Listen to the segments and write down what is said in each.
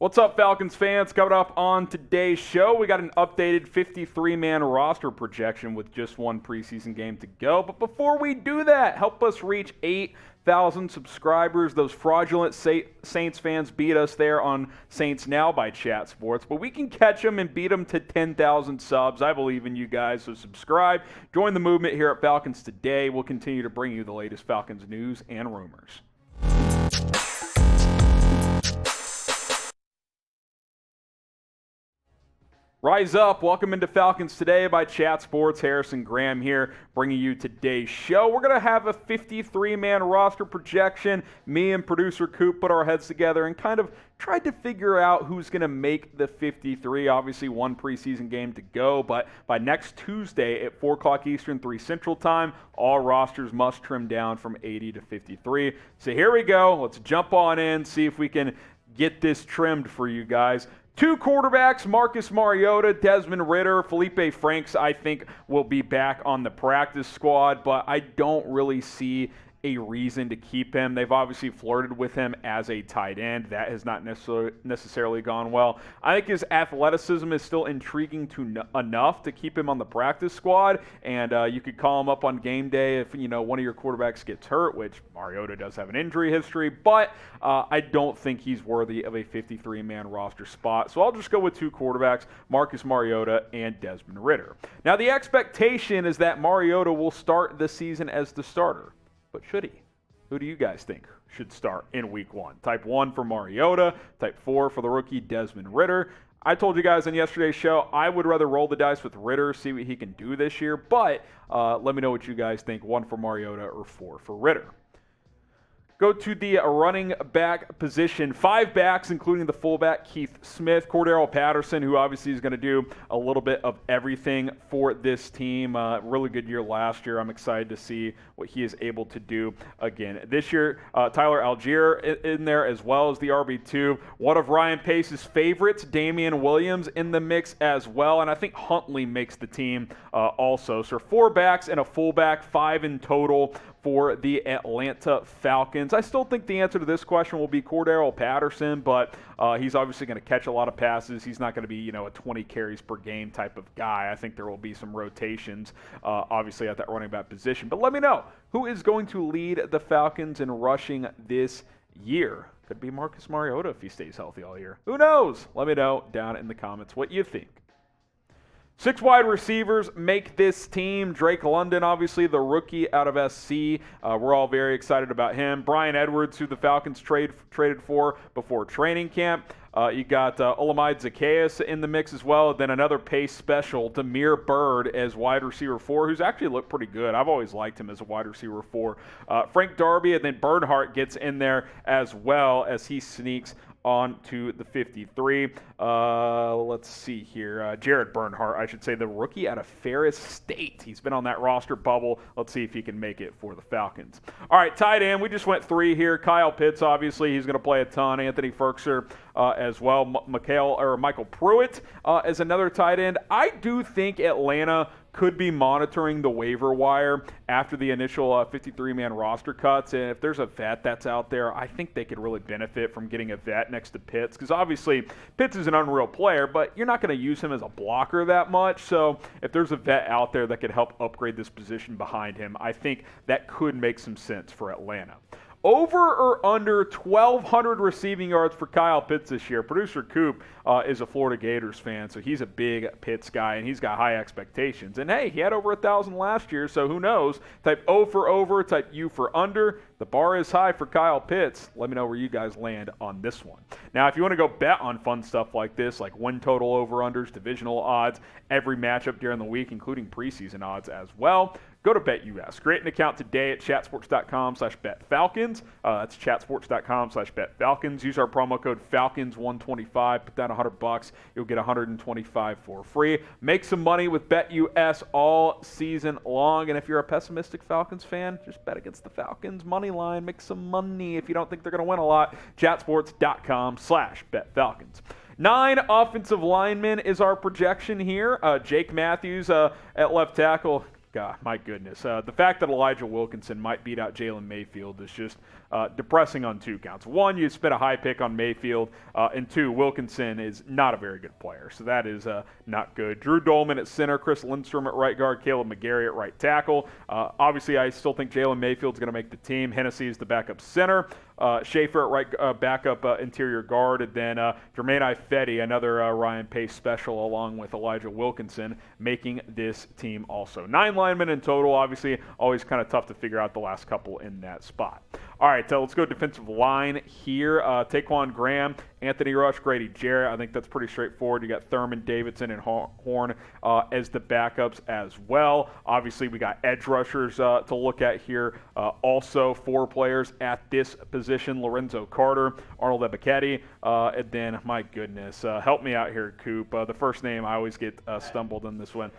What's up, Falcons fans? Coming up on today's show, we got an updated 53-man roster projection with just one preseason game to go. But before we do that, help us reach 8,000 subscribers. Those fraudulent Saints fans beat us there on Saints Now by Chat Sports. But we can catch them and beat them to 10,000 subs. I believe in you guys, so subscribe. Join the movement here at Falcons Today. We'll continue to bring you the latest Falcons news and rumors. Rise up. Welcome into Falcons Today by Chat Sports. Harrison Graham here, bringing you today's show. We're going to have a 53-man roster projection. Me and producer Coop put our heads together and kind of tried to figure out who's going to make the 53. Obviously, one preseason game to go, but by next Tuesday at 4 o'clock Eastern, 3 Central Time, all rosters must trim down from 80 to 53. So here we go. Let's jump on in, see if we can get this trimmed for you guys. 2 quarterbacks, Marcus Mariota, Desmond Ridder, Feleipe Franks, I think will be back on the practice squad, but I don't really see a reason to keep him. They've obviously flirted with him as a tight end. That has not necessarily gone well. I think his athleticism is still intriguing enough to keep him on the practice squad, and you could call him up on game day if one of your quarterbacks gets hurt, which Mariota does have an injury history, but I don't think he's worthy of a 53-man roster spot. So I'll just go with 2 quarterbacks, Marcus Mariota and Desmond Ridder. Now the expectation is that Mariota will start the season as the starter. But should he? Who do you guys think should start in week 1? Type 1 for Mariota, type 4 for the rookie Desmond Ridder. I told you guys on yesterday's show I would rather roll the dice with Ridder, see what he can do this year, but let me know what you guys think, 1 for Mariota or 4 for Ridder. Go to the running back position. 5 backs, including the fullback, Keith Smith, Cordarrelle Patterson, who obviously is going to do a little bit of everything for this team. Really good year last year. I'm excited to see what he is able to do again this year. Tyler Allgeier in there as well as the RB2. One of Ryan Pace's favorites, Damien Williams, in the mix as well. And I think Huntley makes the team also. So 4 backs and a fullback, 5 in total for the Atlanta Falcons. I still think the answer to this question will be Cordarrelle Patterson, but he's obviously going to catch a lot of passes. He's not going to be, a 20 carries per game type of guy. I think there will be some rotations, obviously, at that running back position. But let me know, who is going to lead the Falcons in rushing this year? Could be Marcus Mariota if he stays healthy all year. Who knows? Let me know down in the comments what you think. 6 wide receivers make this team. Drake London, obviously, the rookie out of SC. We're all very excited about him. Bryan Edwards, who the Falcons traded for before training camp. You got Olamide Zaccheaus in the mix as well. Then another pace special, Damiere Byrd as wide receiver 4, who's actually looked pretty good. I've always liked him as a wide receiver 4. Frank Darby, and then Bernhardt gets in there as well as he sneaks on to the 53. Let's see here. Jared Bernhardt, I should say, the rookie out of Ferris State. He's been on that roster bubble. Let's see if he can make it for the Falcons. All right, tight end. We just went 3 here. Kyle Pitts, obviously, he's going to play a ton. Anthony Firkser as well. Mycole Pruitt as another tight end. I do think Atlanta could be monitoring the waiver wire after the initial 53-man roster cuts. And if there's a vet that's out there, I think they could really benefit from getting a vet next to Pitts. Because obviously, Pitts is an unreal player, but you're not going to use him as a blocker that much. So if there's a vet out there that could help upgrade this position behind him, I think that could make some sense for Atlanta. Over or under 1,200 receiving yards for Kyle Pitts this year. Producer Coop is a Florida Gators fan, so he's a big Pitts guy, and he's got high expectations. And, hey, he had over 1,000 last year, so who knows? Type O for over, type U for under. The bar is high for Kyle Pitts. Let me know where you guys land on this one. Now, if you want to go bet on fun stuff like this, like win total over-unders, divisional odds, every matchup during the week, including preseason odds as well, go to BetUS. Create an account today at chatsports.com/betfalcons. That's chatsports.com/betfalcons. Use our promo code Falcons125. Put down $100. You'll get $125 for free. Make some money with BetUS all season long. And if you're a pessimistic Falcons fan, just bet against the Falcons money line. Make some money if you don't think they're going to win a lot. chatsports.com/betfalcons. 9 offensive linemen is our projection here. Jake Matthews at left tackle. God, my goodness. The fact that Elijah Wilkinson might beat out Jalen Mayfield is just depressing on 2 counts. 1, you spent a high pick on Mayfield, and 2, Wilkinson is not a very good player, so that is not good. Drew Dalman at center, Chris Lindstrom at right guard, Kaleb McGary at right tackle. Obviously, I still think Jalen Mayfield's going to make the team. Hennessy is the backup center. Schaefer at right backup interior guard, and then Germain Ifedi, another Ryan Pace special, along with Elijah Wilkinson, making this team also. 9 linemen in total, obviously, always kind of tough to figure out the last couple in that spot. All right, so let's go defensive line here. Taquan Graham, Anthony Rush, Grady Jarrett. I think that's pretty straightforward. You got Thurman, Davidson, and Horn as the backups as well. Obviously, we got edge rushers to look at here. Also, 4 players at this position: Lorenzo Carter, Arnold Ebiketie, and then, my goodness, help me out here, Coop. The first name I always get stumbled in this one.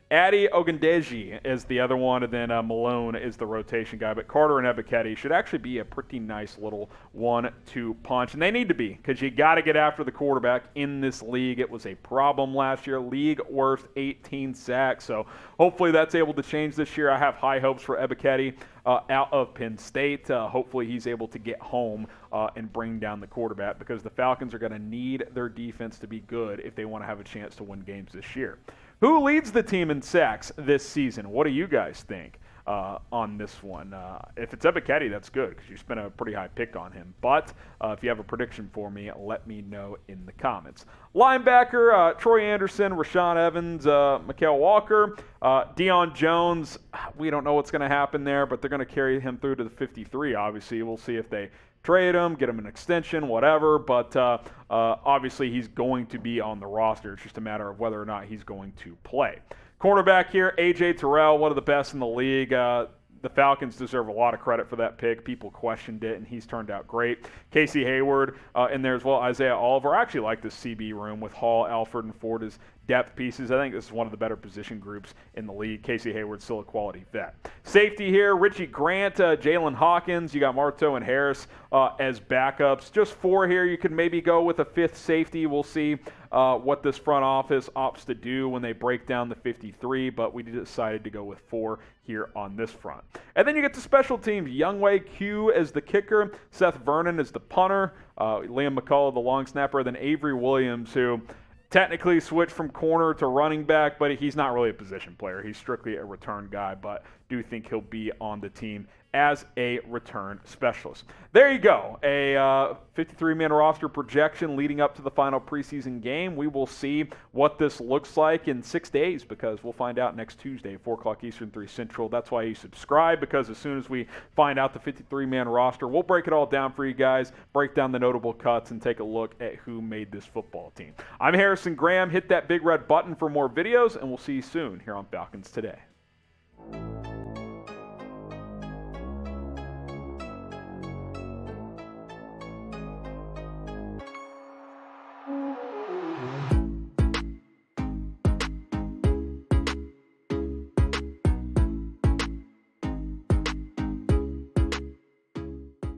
Addy Ogundeji is the other one, and then Malone is the rotation guy. But Carter and Ebiketie should actually be a pretty nice little 1-2 punch. And they need to be, because you got to get after the quarterback in this league. It was a problem last year. League worst 18 sacks. So hopefully that's able to change this year. I have high hopes for Ebiketie out of Penn State. Hopefully he's able to get home and bring down the quarterback, because the Falcons are going to need their defense to be good if they want to have a chance to win games this year. Who leads the team in sacks this season? What do you guys think on this one? If it's Ebiketie, that's good, because you spent a pretty high pick on him. But if you have a prediction for me, let me know in the comments. Linebacker, Troy Anderson, Rashaan Evans, Mycole Walker, Deion Jones. We don't know what's going to happen there, but they're going to carry him through to the 53, obviously. We'll see if they trade him, get him an extension, whatever, but obviously he's going to be on the roster. It's just a matter of whether or not he's going to play. Cornerback here, A.J. Terrell, one of the best in the league. The Falcons deserve a lot of credit for that pick. People questioned it, and he's turned out great. Casey Hayward in there as well. Isaiah Oliver. I actually like this CB room with Hall, Alford, and Ford as depth pieces. I think this is one of the better position groups in the league. Casey Hayward's still a quality vet. Safety here, Richie Grant, Jalen Hawkins. You got Marteau and Harris as backups. Just 4 here. You could maybe go with a 5th safety. We'll see what this front office opts to do when they break down the 53, but we decided to go with 4 here on this front. And then you get to special teams. Youngway Q as the kicker, Seth Vernon as the punter, Liam McCullough the long snapper, then Avery Williams, who technically switched from corner to running back, but he's not really a position player. He's strictly a return guy, but do think he'll be on the team as a return specialist. There you go, a 53-man roster projection leading up to the final preseason game. We will see what this looks like in 6 days, because we'll find out next Tuesday, 4 o'clock Eastern, 3 Central. That's why you subscribe, because as soon as we find out the 53-man roster, we'll break it all down for you guys, break down the notable cuts, and take a look at who made this football team. I'm Harrison Graham. Hit that big red button for more videos, and we'll see you soon here on Falcons Today.